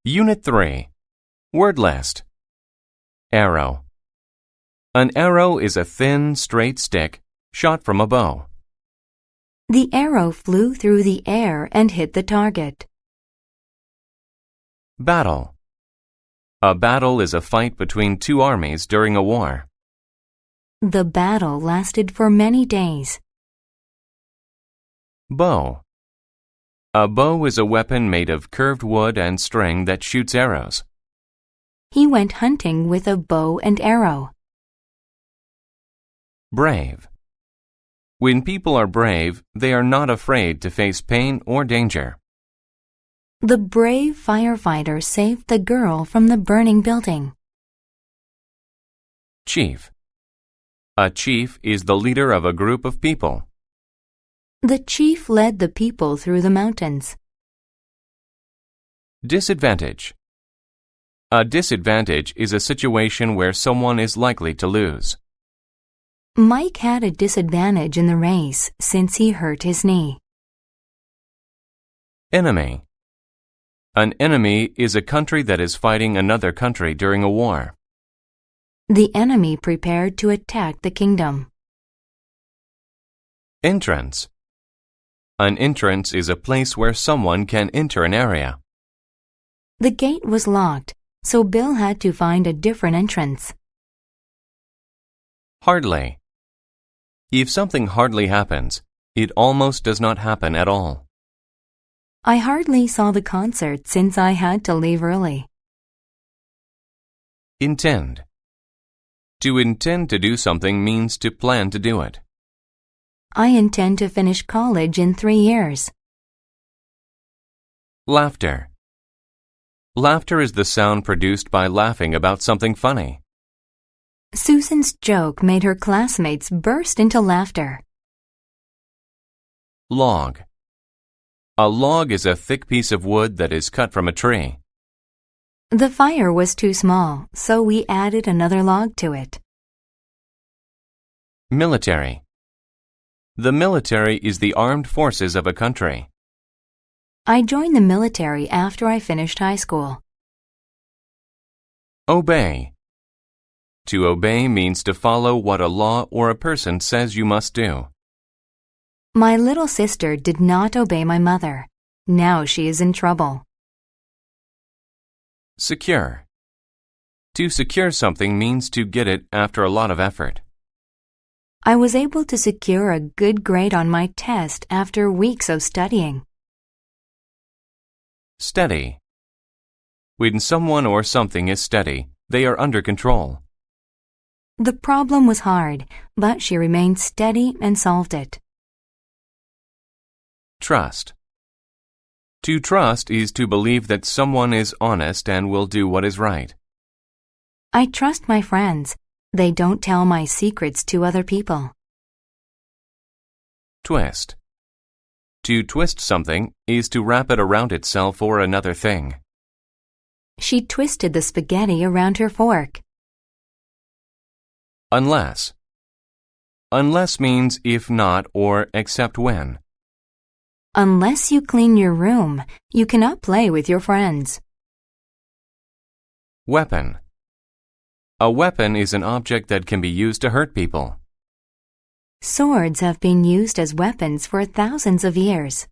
Unit 3. Word list. Arrow. An arrow is a thin, straight stick shot from a bow. The arrow flew through the air and hit the target. Battle. A battle is a fight between two armies during a war. The battle lasted for many days. Bow. A bow is a weapon made of curved wood and string that shoots arrows. He went hunting with a bow and arrow. Brave. When people are brave, they are not afraid to face pain or danger. The brave firefighter saved the girl from the burning building. Chief. A chief is the leader of a group of people. The chief led the people through the mountains. Disadvantage. A disadvantage is a situation where someone is likely to lose. Mike had a disadvantage in the race since he hurt his knee. Enemy. An enemy is a country that is fighting another country during a war. The enemy prepared to attack the kingdom. Entrance. An entrance is a place where someone can enter an area. The gate was locked, so Bill had to find a different entrance. Hardly. If something hardly happens, it almost does not happen at all. I hardly saw the concert since I had to leave early. Intend. To intend to do something means to plan to do it. I intend to finish college in 3 years. Laughter. Laughter is the sound produced by laughing about something funny. Susan's joke made her classmates burst into laughter. Log. A log is a thick piece of wood that is cut from a tree. The fire was too small, so we added another log to it. Military. The military is the armed forces of a country. I joined the military after I finished high school. Obey. To obey means to follow what a law or a person says you must do. My little sister did not obey my mother. Now she is in trouble. Secure. To secure something means to get it after a lot of effort. I was able to secure a good grade on my test after weeks of studying. Steady. When someone or something is steady, they are under control. The problem was hard, but she remained steady and solved it. Trust. To trust is to believe that someone is honest and will do what is right. I trust my friends. They don't tell my secrets to other people. Twist. To twist something is to wrap it around itself or another thing. She twisted the spaghetti around her fork. Unless. Unless means if not or except when. Unless you clean your room, you cannot play with your friends. Weapon. A weapon is an object that can be used to hurt people. Swords have been used as weapons for thousands of years.